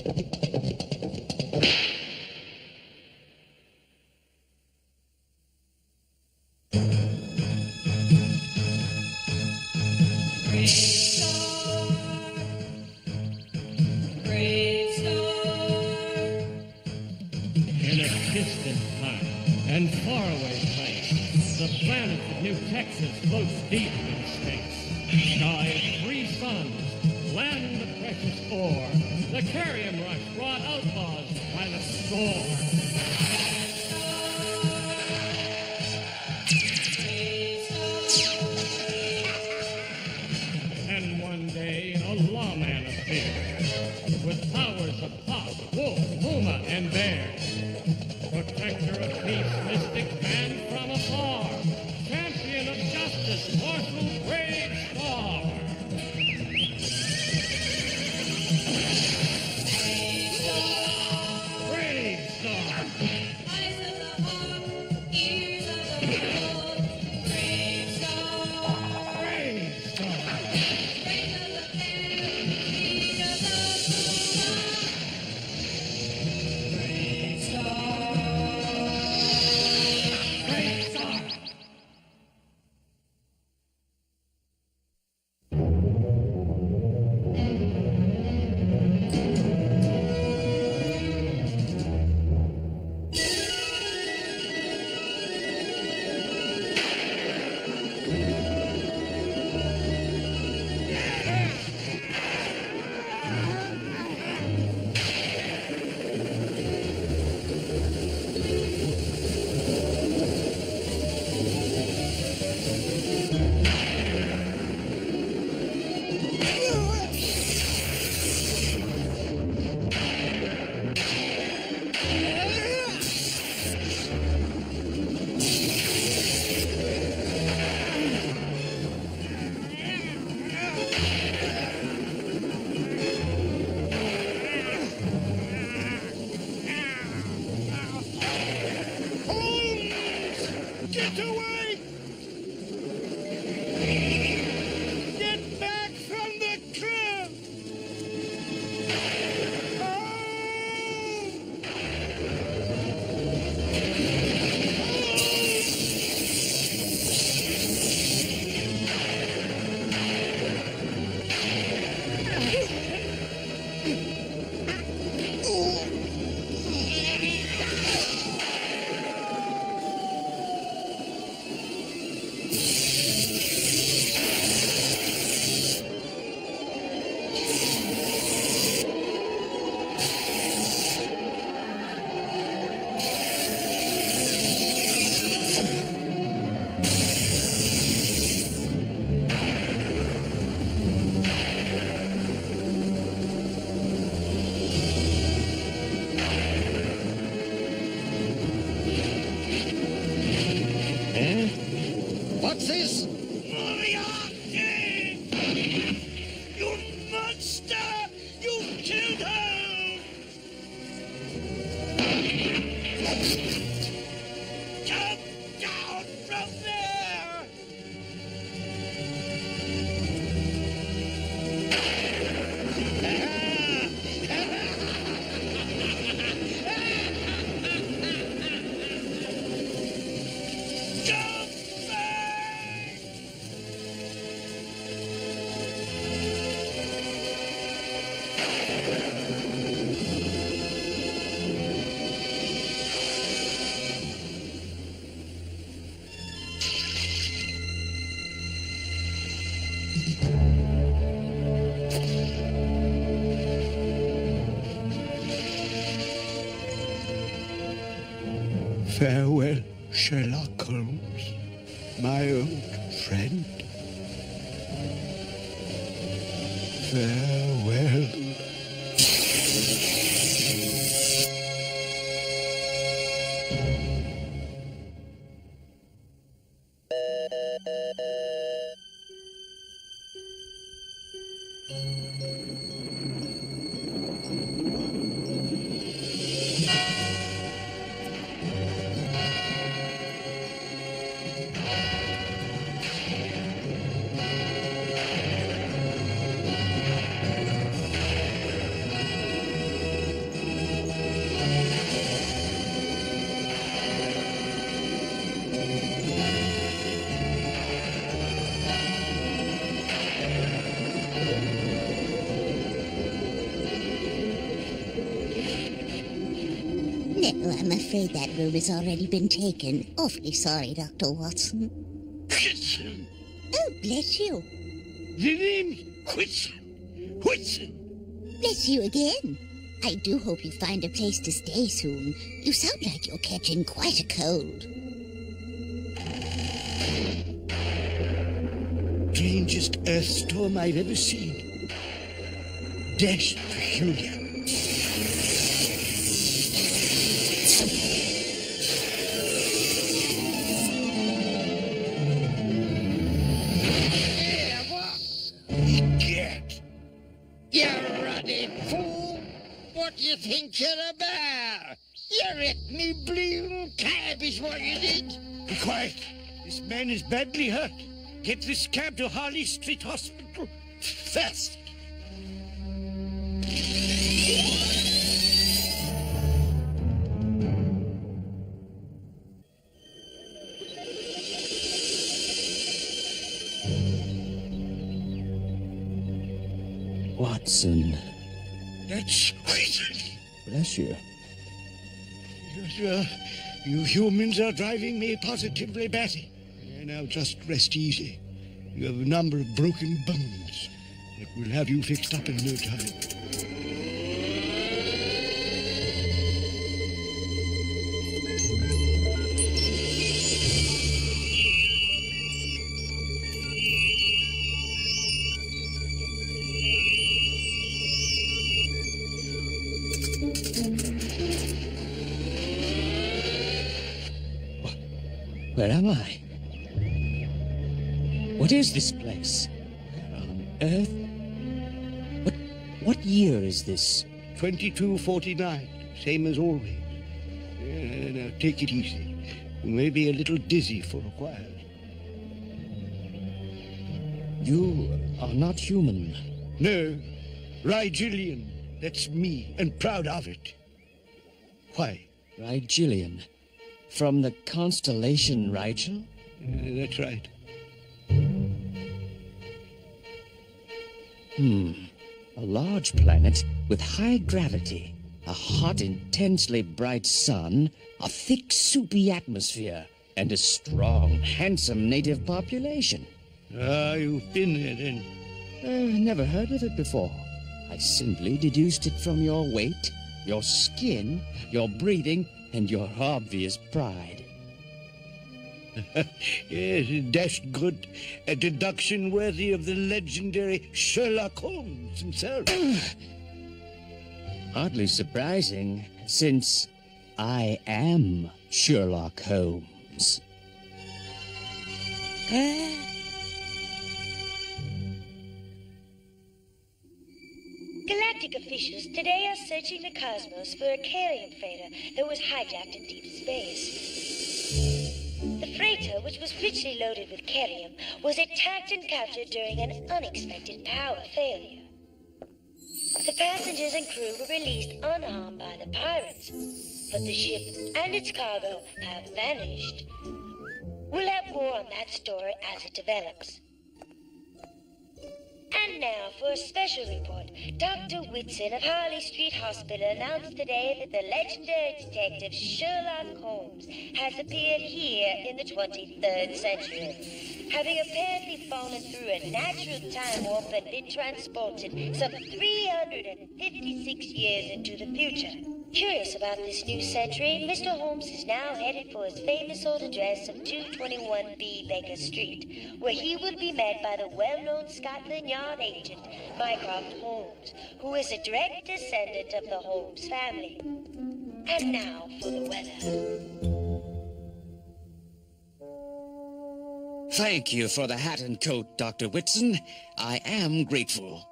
In a distant time and faraway place, the planet of New Texas floats deep in space. Sky of 3 suns, land of precious ore. The carrion rush brought outlaws by the score. And one day, a lawman appeared with powers of hawk, wolf, puma, and bear. Protector of peace, mystic man from afar, champion of justice, marshal BraveStarr. BraveStarr. Eyes of the hawk, ears of the bull. BraveStarr. BraveStarr. Strength of the bear, speed of the puma. BraveStarr. Get away! Get back from the crib! What's this? Moriarty! You monster! You killed her! Come down from there! Come back! Farewell, Sherlock Holmes, my old friend. Farewell. No, I'm afraid that room has already been taken. Awfully sorry, Dr. Watson. Whitson. Oh, bless you. The name's Whitson. Whitson. Bless you again. I do hope you find a place to stay soon. You sound like you're catching quite a cold. Strangest earth storm I've ever seen. Dashed peculiar. Get. You ruddy fool! What do you think you're about? You ripped me blue cab is what you did. Be quiet. This man is badly hurt. Get this cab to Harley Street Hospital fast. Watson. That's Whitson. Bless you. You humans are driving me positively batty. Now just rest easy. You have a number of broken bones that will have you fixed up in no time. Where am I? What is this place? Where on earth? What year is this? 2249, same as always. Now take it easy. You may be a little dizzy for a while. You are not human. No, Rigelian. That's me, and proud of it. Why? Rigelian. From the constellation Rigel? That's right. A large planet with high gravity, a hot, intensely bright sun, a thick, soupy atmosphere, and a strong, handsome native population. Ah, you've been there then. I've never heard of it before. I simply deduced it from your weight, your skin, your breathing, and your obvious pride. Yes, dashed good. A deduction worthy of the legendary Sherlock Holmes himself. Hardly surprising, since I am Sherlock Holmes. Galactic officials today are searching the cosmos for a carrier freighter that was hijacked in deep space. The freighter, which was richly loaded with carrium, was attacked and captured during an unexpected power failure. The passengers and crew were released unharmed by the pirates, but the ship and its cargo have vanished. We'll have more on that story as it develops. And now for a special report. Dr. Whitson of Harley Street Hospital announced today that the legendary detective Sherlock Holmes has appeared here in the 23rd century, having apparently fallen through a natural time warp and been transported some 356 years into the future. Curious about this new century, Mr. Holmes is now headed for his famous old address of 221B Baker Street, where he will be met by the well-known Scotland Yard agent, Mycroft Holmes, who is a direct descendant of the Holmes family. And now for the weather. Thank you for the hat and coat, Dr. Whitson. I am grateful.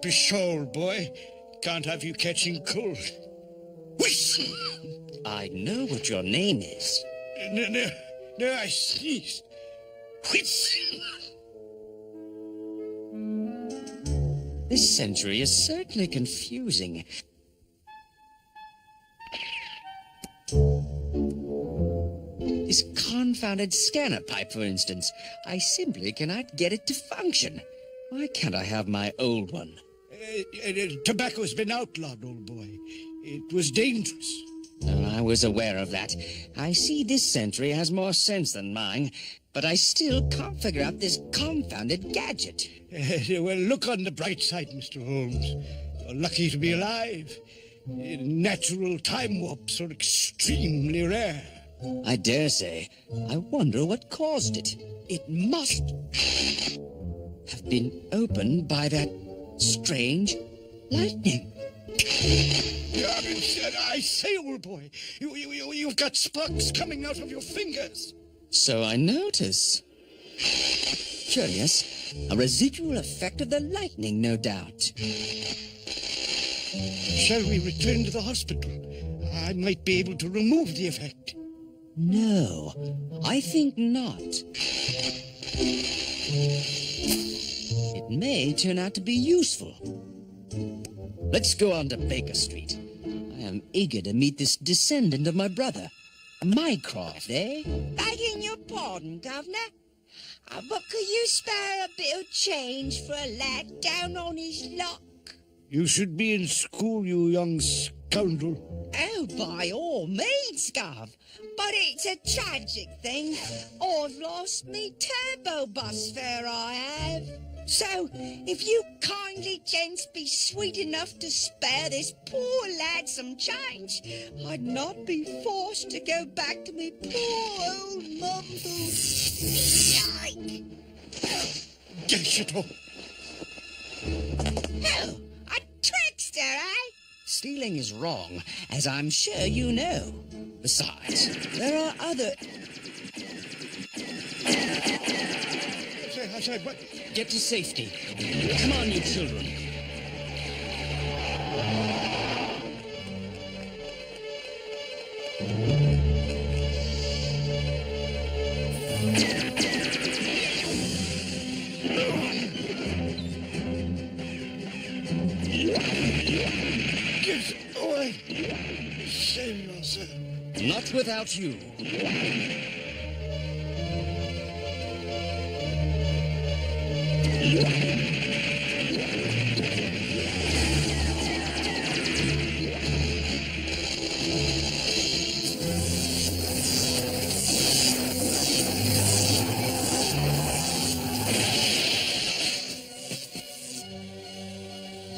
Pshaw, boy. Can't have you catching cold. Whitson! I know what your name is. No, I sneezed. Whitson! This century is certainly confusing. This confounded scanner pipe, for instance. I simply cannot get it to function. Why can't I have my old one? Tobacco's been outlawed, old boy. It was dangerous. I was aware of that. I see this sentry has more sense than mine, but I still can't figure out this confounded gadget. Well, look on the bright side, Mr. Holmes. You're lucky to be alive. Natural time warps are extremely rare. I dare say. I wonder what caused it. It must have been opened by that strange lightning. I say, old boy, you've got sparks coming out of your fingers. So I notice. Curious. A residual effect of the lightning, no doubt. Shall we return to the hospital? I might be able to remove the effect. No, I think not. It may turn out to be useful. Let's go on to Baker Street. I am eager to meet this descendant of my brother. Mycroft, eh? Begging your pardon, Governor. But could you spare a bit of change for a lad down on his luck? You should be in school, you young scoundrel. Oh, by all means, Gov. But it's a tragic thing. I've lost me turbo bus fare, I have. So, if you kindly gents be sweet enough to spare this poor lad some change, I'd not be forced to go back to me poor old mum who... Dash it all. Oh, a trickster, eh? Stealing is wrong, as I'm sure you know. Besides, there are other... I say, what? Get to safety. Come on, you children. Get away. Save yourself. Not without you.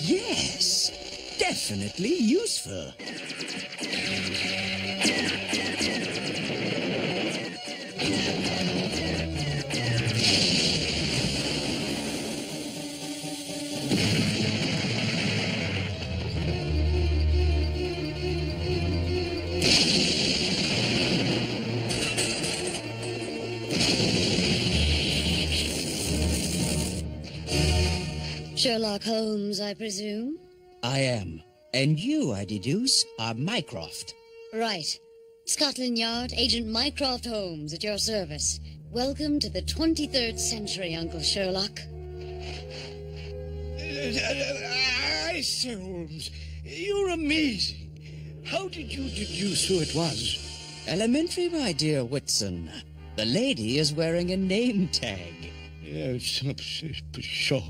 Yes, definitely useful. Sherlock Holmes, I presume? I am. And you, I deduce, are Mycroft. Right. Scotland Yard, Agent Mycroft Holmes at your service. Welcome to the 23rd century, Uncle Sherlock. I say, Holmes, you're amazing. How did you deduce who it was? Elementary, my dear Whitson. The lady is wearing a name tag. Yeah, sure.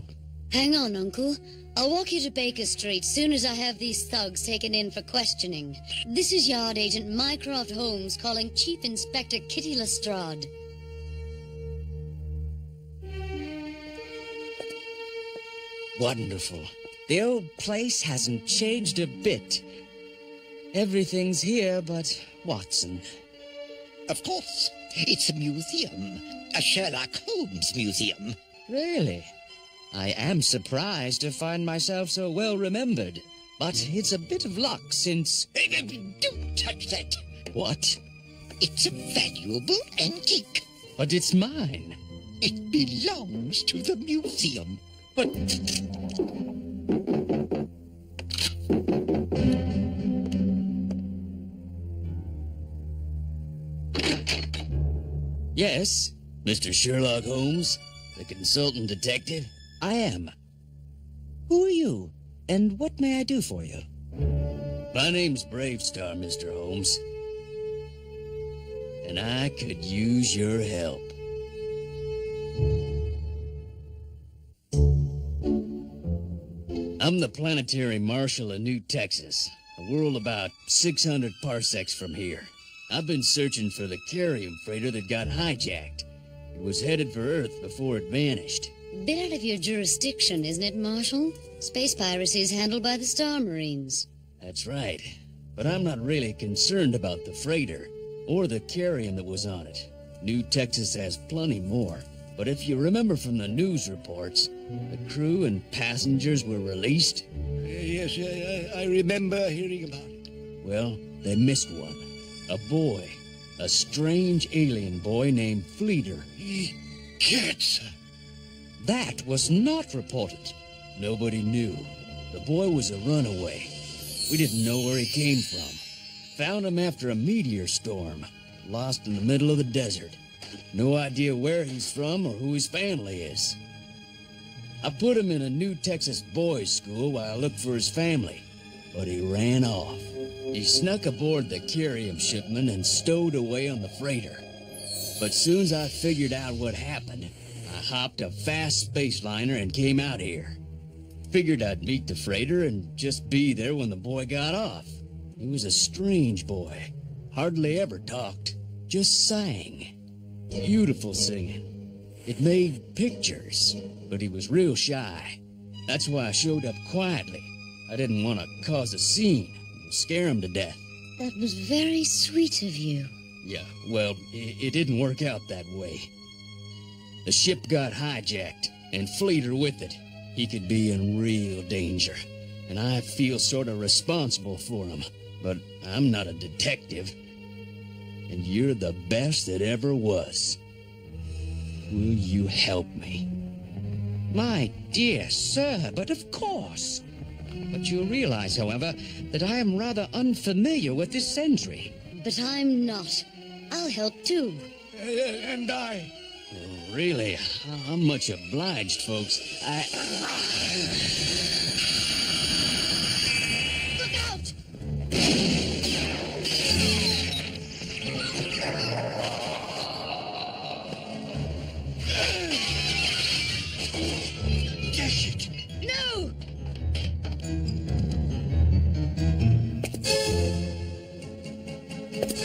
Hang on, Uncle. I'll walk you to Baker Street soon as I have these thugs taken in for questioning. This is Yard Agent Mycroft Holmes calling Chief Inspector Kitty Lestrade. Wonderful. The old place hasn't changed a bit. Everything's here but Watson. Of course. It's a museum. A Sherlock Holmes museum. Really? I am surprised to find myself so well remembered. But it's a bit of luck since... Don't touch that. What? It's a valuable antique. But it's mine. It belongs to the museum. But... Yes, Mr. Sherlock Holmes, the consultant detective. I am. Who are you, and what may I do for you? My name's BraveStarr, Mr. Holmes. And I could use your help. I'm the planetary marshal of New Texas. a world about 600 parsecs from here. I've been searching for the carrium freighter that got hijacked. It was headed for Earth before it vanished. Bit out of your jurisdiction, isn't it, Marshal? Space piracy is handled by the Star Marines. That's right. But I'm not really concerned about the freighter, or the carrium that was on it. New Texas has plenty more. But if you remember from the news reports, the crew and passengers were released. Yes, I remember hearing about it. Well, they missed one. A boy. A strange alien boy named Fleeter. He gets her. That was not reported. Nobody knew. The boy was a runaway. We didn't know where he came from. Found him after a meteor storm. Lost in the middle of the desert. No idea where he's from or who his family is. I put him in a New Texas boys' school while I looked for his family. But he ran off. He snuck aboard the carrium shipment and stowed away on the freighter. But soon as I figured out what happened, I hopped a fast space liner and came out here. Figured I'd meet the freighter and just be there when the boy got off. He was a strange boy. Hardly ever talked. Just sang. Beautiful singing. It made pictures, but he was real shy. That's why I showed up quietly. I didn't want to cause a scene. Scare him to death. That was very sweet of you. Yeah, well, it didn't work out that way. The ship got hijacked, and Fleeter with it. He could be in real danger, and I feel sort of responsible for him. But I'm not a detective. And you're the best that ever was. Will you help me? My dear sir, but of course. But you'll realize, however, that I am rather unfamiliar with this century. But I'm not. I'll help too. And I. Really, I'm much obliged, folks. Look out! Dash it! No!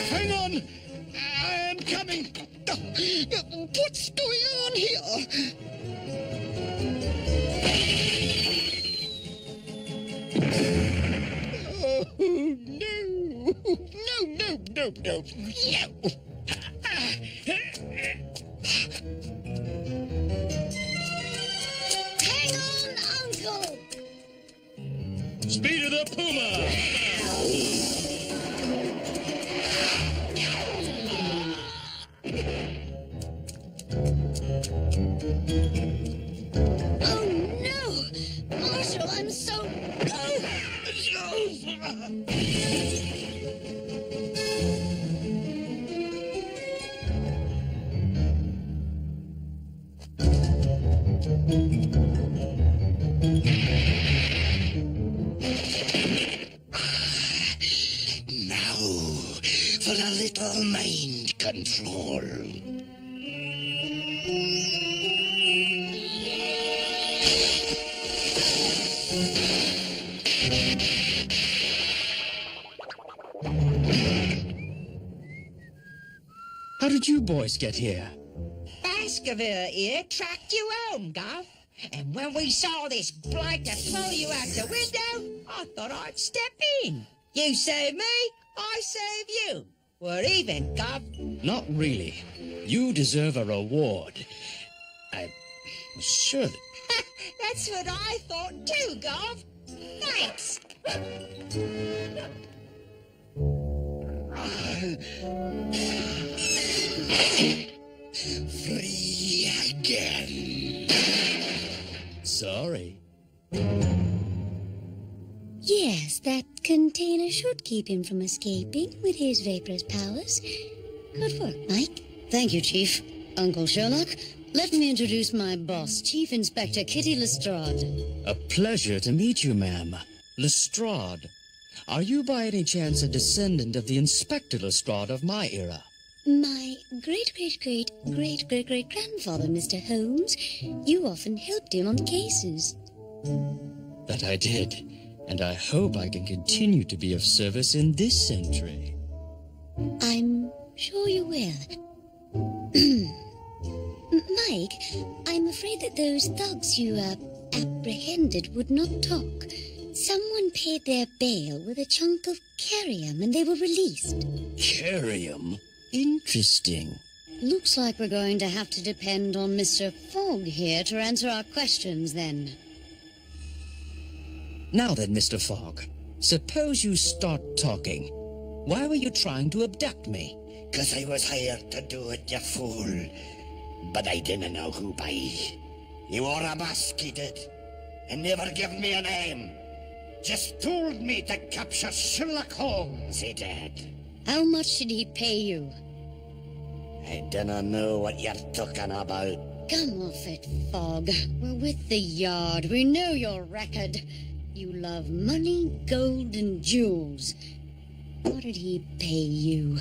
Hang on! I am coming! What's going on here? Oh, no! No! Hang on, Uncle! Speed of the Puma! Oh no! Marshal, I'm so... Now, for a little mind control. How did you boys get here? Baskerville here tracked you home, Gov. And when we saw this blighter throw you out the window, I thought I'd step in. You save me, I save you. We're even, Gov. Not really. You deserve a reward. I was sure that... That's what I thought too, Gov. Thanks. Free again. Sorry. Yes, that container should keep him from escaping with his vaporous powers. Good work, Mike. Thank you, Chief. Uncle Sherlock, let me introduce my boss, Chief Inspector Kitty Lestrade. A pleasure to meet you, ma'am. Lestrade. Are you by any chance a descendant of the Inspector Lestrade of my era? My great-great-great-great-great-great-grandfather, Mr. Holmes. You often helped him on cases. That I did. and I hope I can continue to be of service in this century. I'm sure you will. Mike, I'm afraid that those thugs you, apprehended would not talk. Someone paid their bail with a chunk of carium and they were released. Carium? Interesting. Looks like we're going to have to depend on Mr. Fogg here to answer our questions, then. Now then, Mr. Fogg, suppose you start talking. Why were you trying to abduct me? 'Cause I was hired to do it, you fool. But I didn't know who by. He wore a mask, he did, and never gave me a name. Just told me to capture Sherlock Holmes, he did. How much did he pay you? I don't know what you're talking about. Come off it, Fogg. We're with the Yard. We know your record. You love money, gold, and jewels. What did he pay you?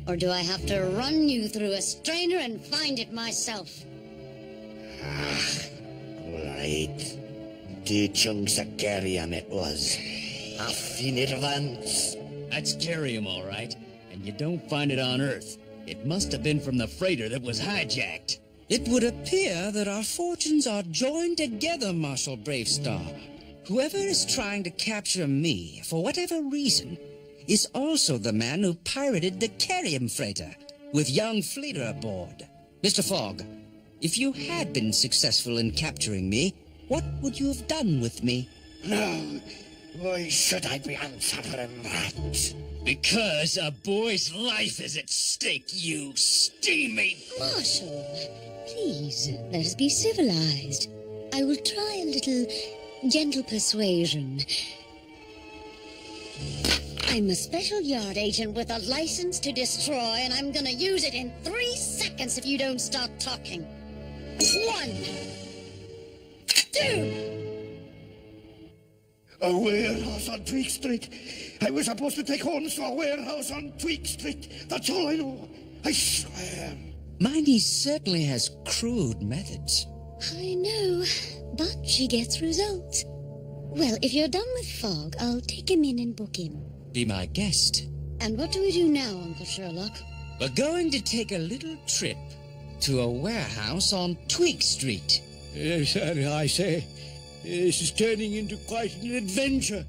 Or do I have to run you through a strainer and find it myself? All right. 2 chunks of carium it was. Half in advance. That's carium, all right, and you don't find it on Earth. It must have been from the freighter that was hijacked. It would appear that our fortunes are joined together, Marshal BraveStarr. Whoever is trying to capture me, for whatever reason, is also the man who pirated the carium freighter with young Fleeter aboard. Mr. Fogg, if you had been successful in capturing me, what would you have done with me? No. Why should I be answering that? Because a boy's life is at stake, you steamy... Marshal, please, let us be civilized. I will try a little gentle persuasion. I'm a special Yard agent with a license to destroy, and I'm gonna use it in 3 seconds if you don't start talking. 1, 2... A warehouse on Tweak Street. I was supposed to take Holmes to a warehouse on Tweak Street. That's all I know. I swear. Miney certainly has crude methods. I know, but she gets results. Well, if you're done with Fogg, I'll take him in and book him. Be my guest. And what do we do now, Uncle Sherlock? We're going to take a little trip to a warehouse on Tweak Street. Yes, sir, I say. This is turning into quite an adventure.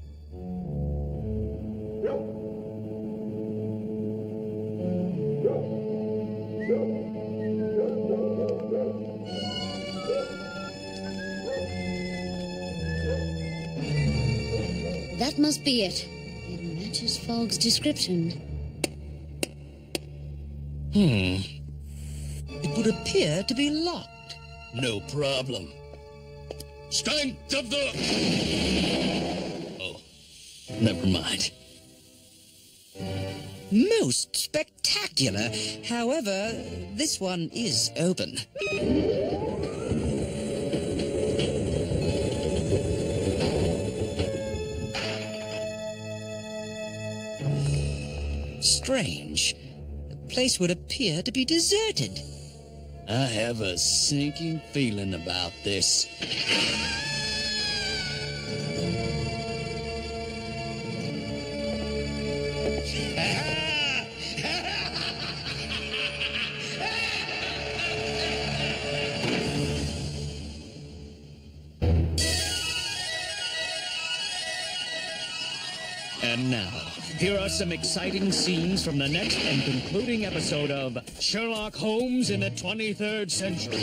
That must be it. It matches Fogg's description. It would appear to be locked. No problem. Strength of the... Oh, never mind. Most spectacular. However, this one is open. Strange. The place would appear to be deserted. I have a sinking feeling about this. And now, here are some exciting scenes from the next and concluding episode of Sherlock Holmes in the 23rd Century.